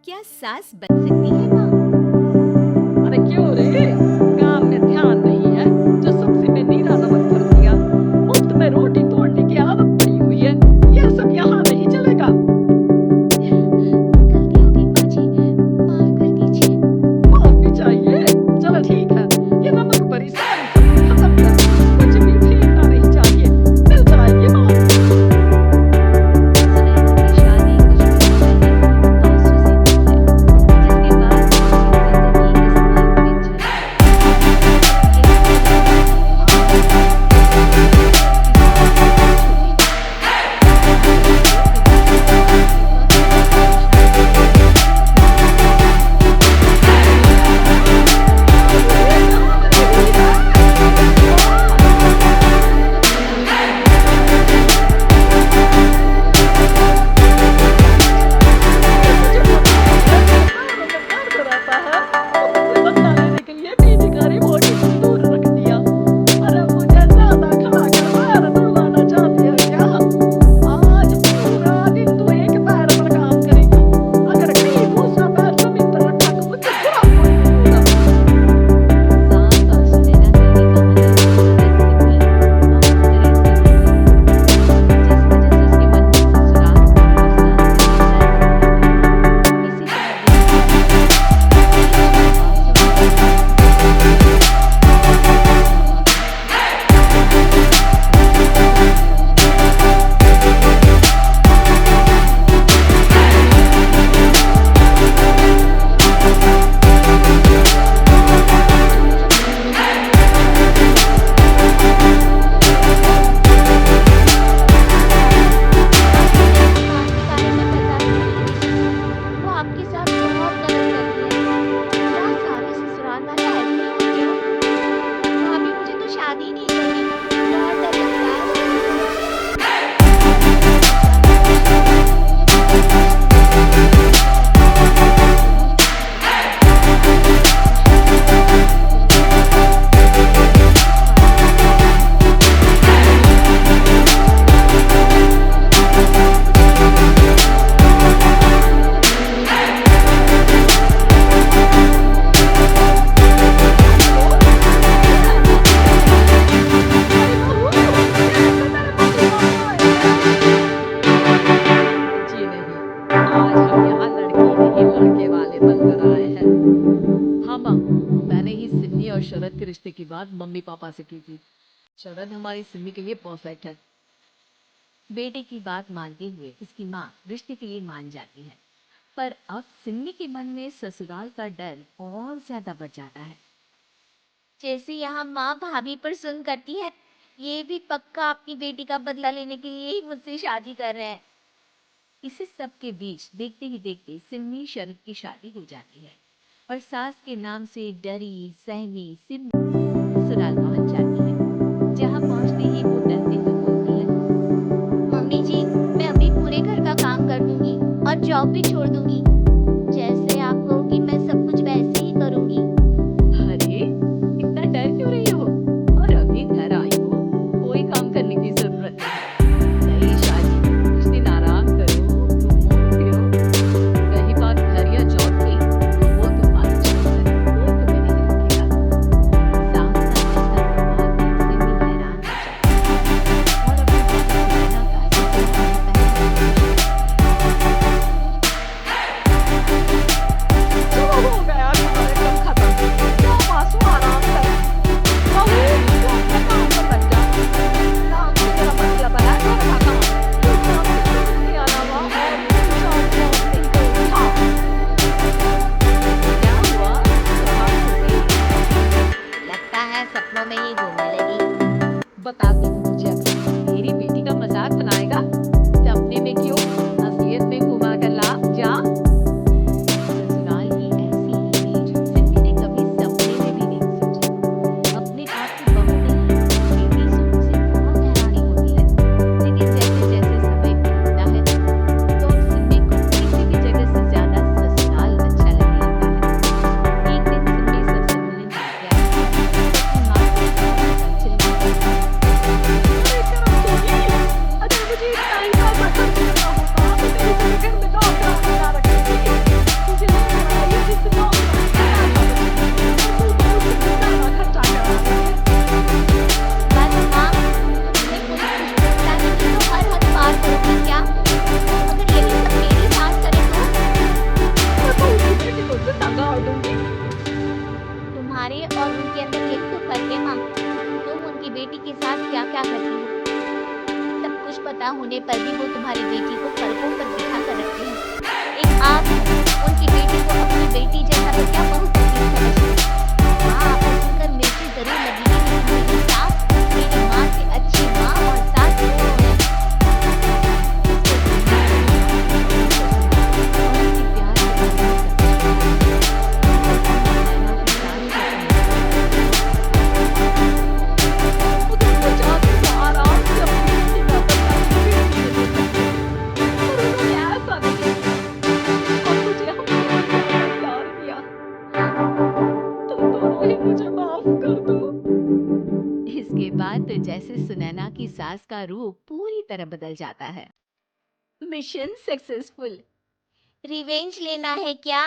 क्या सास बन सकती है माँ? अरे क्यों रे? काम में ध्यान नहीं है, जो सब्जी में नीरा नमक भर दिया। मुफ्त में रोटी तोड़ने की आदत पड़ी हुई है। ये सब यहाँ नहीं चलेगा। गलती हो गई माँ जी, माफ कर दीजिए। माफी चाहिए? चलो ठीक है, ये नमक भरी सारी सब्जी खत्म कर दो। कुछ भी फेंकना नहीं चाहिए, मिल जाएगी माफ। सुनैना की शादी कुछ वर्ष पहले पाँच सौ से हुई है, जिसके बाद उसकी जिंदगी इस मार्ग में चल रही है। यही वजह है कि आज वो उसकी सास छोटी माँ कहकर विवाह के बाद से काफी परेशान है। अरे मुझे पता है, पैरों में दर्द रहता है, तो तुमसे बदला लेने के लिए बीवी का रिमोट इतनी दूर रख दिया। अरे मुझे ज्यादा खा कर पैर तुड़वाना चाहती है क्या? आज पूरा दिन तू एक पैर पर काम करेगी। अगर कहीं दूसरा पैर जमीन पर रखा तो मुझे बुरा कोई नहीं होगा। सास और सुनैना कहने का मतलब तुरंत सिम्मी बहुत करीब से मिल गई, जिस वजह से उसके मन में ससुराल और सास के लिए डर होने लग गया। इसी तरह दिन बीतते गए। बीच में 500 रुपये का जमा था, जिससे सास और सुनैना आपको मेरी सास के बारे में पता ही नहीं है। वो आपके साथ बहुत गलत करती है। क्या सारे ससुराल वाले ऐसे ही हैं क्या? भाभी मुझे तो शादी ही नहीं करनी। बहुत डर लगता है उसको देखकर। अचानक से शादी करने के बाद सुनैना को अपनी पति की हर समझ और शादी के बाद उसको लगता है कि वो अब उसकी स्वार्थी नहीं है। कुछ दिन बाद सुनैना अपने सास से मिलने गई। जी नहीं, आज हम यहाँ लड़की नहीं लड़के वाले बनकर आए हैं। हाँ माँ, मैंने ही सिमी और शरद के रिश्ते की बात मम्मी पापा से की थी। शरद हमारी सिमी के लिए परफेक्ट है। बेटे की बात मानते हुए उसकी माँ रिश्ते के लिए मान जाती है, पर अब सिमी के मन में ससुराल का डर और ज्यादा बढ़ जाता है। जैसे यहाँ माँ भाभी पर सुन करती है, ये भी पक्का अपनी बेटी का बदला लेने के लिए ही मुझसे शादी कर रहे हैं। इसी सब के बीच देखते ही देखते सिमी शरद की शादी हो जाती है और सास के नाम से डरी सहमी सिमी ससुराल पहुंच जाती है, जहाँ पहुंचते ही वो डरते हुए बोलती है, मम्मी जी, मैं अभी पूरे घर का काम कर दूंगी और जॉब भी छोड़ दूंगी। जैसे आप कहोगी मैं सब कुछ वैसे ही करूंगी। अरे, इतना डर क्यों रही हो? और अभी घर आई हो, कोई काम करने की जरूरत नहीं। नई शादी में कुछ दिन आराम करो, घूमो फिरो। रही बात घर या जॉब की, तो वो तुम्हारी चॉइस है, कोई तुम्हें नहीं रोकेगा। सास का ऐसा व्यवहार देख सिमी हैरान हो जाती है और अपनी बेटी सुनैना का ससुराल में पहला प्रवेश करती है। कुछ पता होने पर भी वो तुम्हारी बेटी को पलकों पर बिठा कर रखते हैं। एक आप उनकी बेटी को अपनी बेटी जैसा तो क्या बहुत तकलीफ समझते हैं। हाँ, आपको सुनकर मिर्ची जरूर लगेगी कि मेरी सास मेरी माँ से अच्छी माँ और सास दोनों है। उधर वो जाते तो आराम से अपनी बेटी का बदला अपनी बेटी से ले सकते, पर उन्होंने ऐसा नहीं किया और मुझे हमसे भी ज्यादा प्यार किया। तुम दोनों ही मुझे माफ कर दो। इसके बाद तो जैसे सुनैना की सास का रूप पूरी तरह बदल जाता है। Mission successful. रिवेंज लेना है क्या?